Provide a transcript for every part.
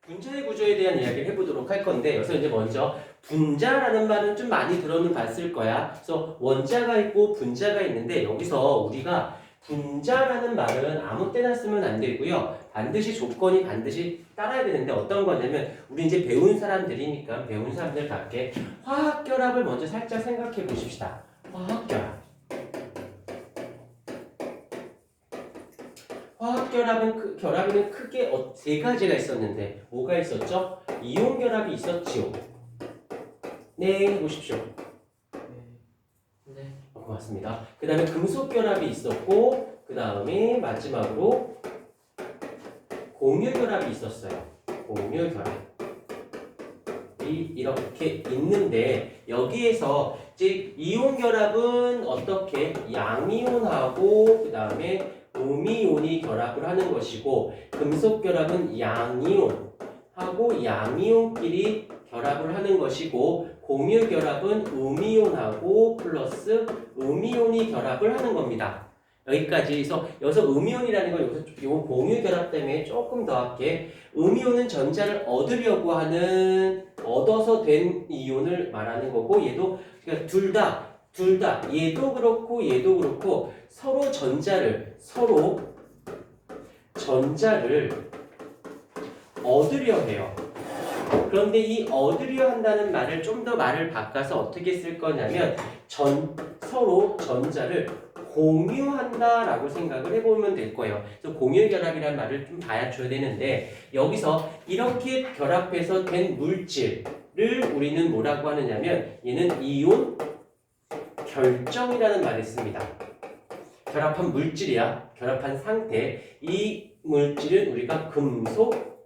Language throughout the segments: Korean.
분자의 구조에 대한 이야기를 해보도록 할 건데 여기서 이제 먼저 분자라는 말은 좀 많이 들어는 봤을 거야. 그래서 원자가 있고 분자가 있는데 여기서 우리가 분자라는 말은 아무 때나 쓰면 안 되고요. 반드시 조건이 반드시 따라야 되는데 어떤 거냐면 우리 이제 배운 사람들이니까 배운 사람들답게 화학결합을 먼저 살짝 생각해 보십시다. 화학결합. 화학결합은 결합에는 크게 세 가지가 있었는데 뭐가 있었죠? 이온 결합이 있었지요. 네, 해보십시오. 네, 고맙습니다. 그 다음에 금속 결합이 있었고 그 다음에 마지막으로 공유 결합이 있었어요. 공유 결합이 이렇게 있는데 여기에서 이제 이온 결합은 어떻게 양이온하고 그 다음에 음이온이 결합을 하는 것이고 금속 결합은 양이온하고 양이온끼리 결합을 하는 것이고 공유 결합은 음이온하고 플러스 음이온이 결합을 하는 겁니다. 여기까지 해서 여기서 음이온이라는 건 여기서 이 공유 결합 때문에 조금 더 할게. 음이온은 전자를 얻으려고 하는 얻어서 된 이온을 말하는 거고 얘도 그러니까 둘 다 얘도 그렇고 얘도 그렇고 서로 전자를 얻으려 해요. 그런데 이 얻으려 한다는 말을 좀 더 말을 바꿔서 어떻게 쓸 거냐면 서로 전자를 공유한다라고 생각을 해보면 될 거예요. 그래서 공유결합이라는 말을 좀 봐줘야 되는데 여기서 이렇게 결합해서 된 물질을 우리는 뭐라고 하느냐면 얘는 이온 결정이라는 말을 씁니다. 결합한 물질이야. 결합한 상태. 이 물질은 우리가 금속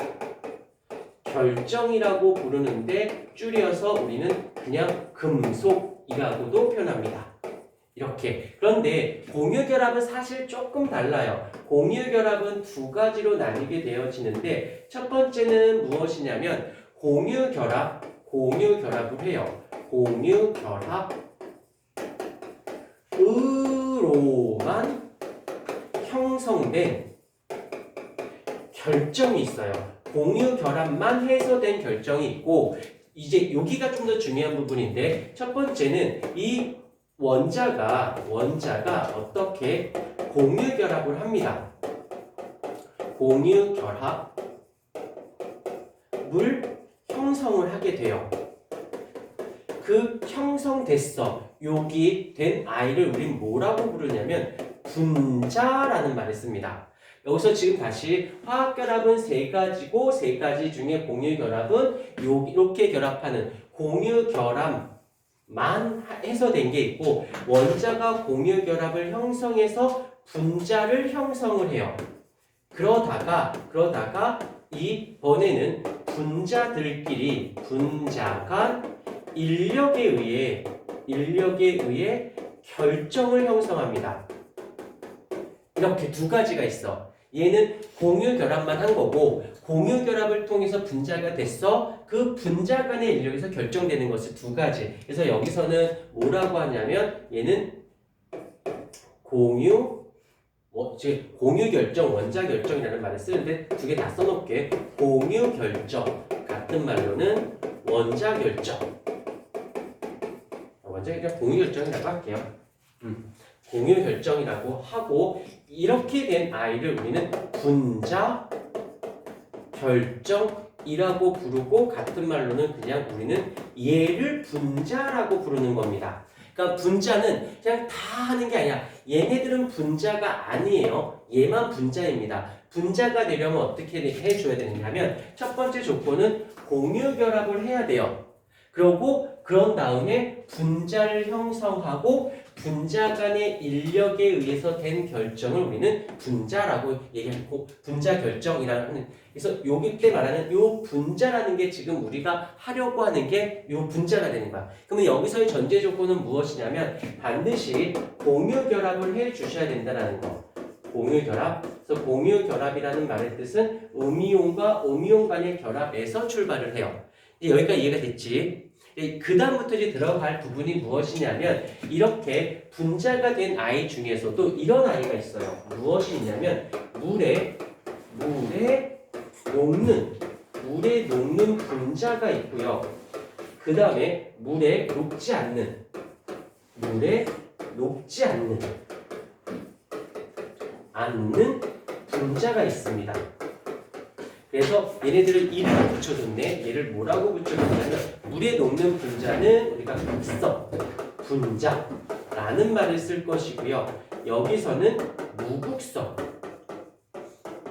결정이라고 부르는데 줄여서 우리는 그냥 금속이라고도 표현합니다. 이렇게. 그런데 공유결합은 사실 조금 달라요. 공유결합은 두 가지로 나뉘게 되어지는데 첫 번째는 무엇이냐면 공유결합을 해요. 공유결합으로만 형성된 결정이 있어요. 공유결합만 해서 된 결정이 있고 이제 여기가 좀 더 중요한 부분인데 첫 번째는 이 원자가 어떻게 공유결합을 합니다. 공유결합을 형성을 하게 돼요. 그 형성됐어. 여기 된 아이를 우린 뭐라고 부르냐면 분자라는 말을 씁니다. 여기서 지금 다시 화학결합은 세 가지고 세 가지 중에 공유결합은 이렇게 결합하는 공유결합만 해서 된 게 있고 원자가 공유결합을 형성해서 분자를 형성을 해요. 그러다가 이번에는 분자가 인력에 의해 결정을 형성합니다. 이렇게 두 가지가 있어. 얘는 공유결합만 한 거고 공유결합을 통해서 분자가 됐어. 그 분자 간의 인력에서 결정되는 것이 두 가지. 그래서 여기서는 뭐라고 하냐면 얘는 공유결정, 원자결정이라는 말을 쓰는데 두 개 다 써놓을게. 공유결정 같은 말로는 원자결정. 원자결정 공유결정이라고 할게요. 공유결정이라고 하고 이렇게 된 아이를 우리는 분자결정이라고 부르고 같은 말로는 그냥 우리는 얘를 분자라고 부르는 겁니다. 그러니까 분자는 그냥 다 하는 게 아니야. 얘네들은 분자가 아니에요. 얘만 분자입니다. 분자가 되려면 어떻게 해줘야 되느냐면 첫 번째 조건은 공유결합을 해야 돼요. 그런 다음에 분자를 형성하고 분자 간의 인력에 의해서 된 결정을 우리는 분자라고 얘기하고 분자 결정이라는 그래서 여기 때 말하는 요 분자라는 게 지금 우리가 하려고 하는 게 요 분자가 되는 거야. 그러면 여기서의 전제 조건은 무엇이냐면 반드시 공유결합을 해 주셔야 된다는 거. 공유결합. 그래서 공유결합이라는 말의 뜻은 음이온과 음이온 간의 결합에서 출발을 해요. 여기까지 이해가 됐지? 그 다음부터 이제 들어갈 부분이 무엇이냐면 이렇게 분자가 된 아이 중에서도 이런 아이가 있어요. 무엇이 있냐면 물에 녹는 물에 녹는 분자가 있고요. 그 다음에 물에 녹지 않는 분자가 있습니다. 그래서 얘네들을 이름을 붙여줬네. 얘를 뭐라고 붙여줬냐면 물에 녹는 분자는 우리가 극성 분자라는 말을 쓸 것이고요. 여기서는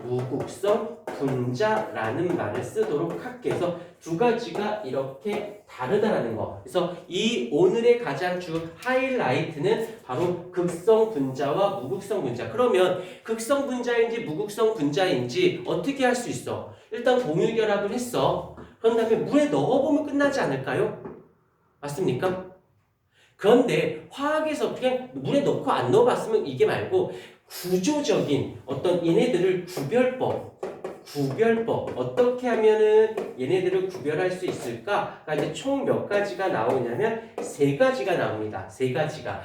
무극성 분자라는 말을 쓰도록 할게요. 그래서 두 가지가 이렇게 다르다라는 거. 그래서 이 오늘의 가장 주 하이라이트는 바로 극성 분자와 무극성 분자. 그러면 극성 분자인지 무극성 분자인지 어떻게 할 수 있어? 일단 공유결합을 했어. 그런 다음에 물에 넣어보면 끝나지 않을까요? 맞습니까? 그런데 화학에서 그냥 물에 넣고 안 넣어봤으면 이게 말고 구조적인 어떤 얘네들을 구별법 어떻게 하면은 얘네들을 구별할 수 있을까? 이제 총 몇 가지가 나오냐면 세 가지가 나옵니다. 세 가지가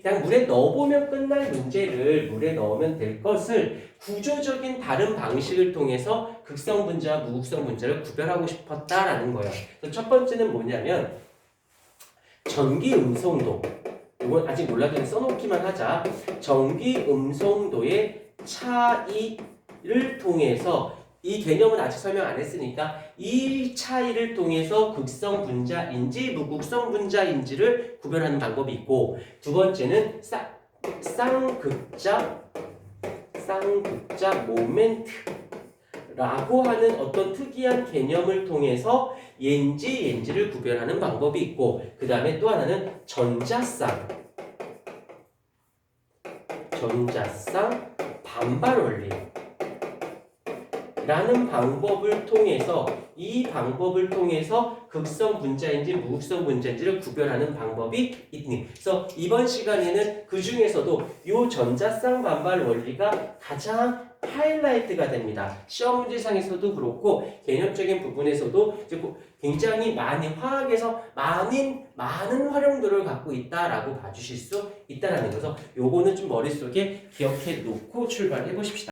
그냥 물에 넣어보면 끝날 문제를 물에 넣으면 될 것을 구조적인 다른 방식을 통해서 극성 분자와 무극성 분자를 구별하고 싶었다라는 거예요. 그래서 첫 번째는 뭐냐면 전기 음성도. 이건 아직 몰라도 써놓기만 하자. 전기 음성도의 차이를 통해서 이 개념은 아직 설명 안 했으니까 이 차이를 통해서 극성 분자인지 무극성 분자인지를 구별하는 방법이 있고, 두 번째는 쌍극자 모멘트라고 하는 어떤 특이한 개념을 통해서 얘인지를 구별하는 방법이 있고, 그 다음에 또 하나는 전자쌍 반발 원리 라는 방법을 통해서 이 방법을 통해서 극성 분자인지 무극성 분자인지를 구별하는 방법이 있니. 그래서 이번 시간에는 그 중에서도 이 전자쌍 반발 원리가 가장 하이라이트가 됩니다. 시험 문제상에서도 그렇고 개념적인 부분에서도 굉장히 많이 화학에서 많은 활용도를 갖고 있다라고 봐주실 수 있다라는 거죠. 요거는 좀 머릿속에 기억해 놓고 출발해 보십시다.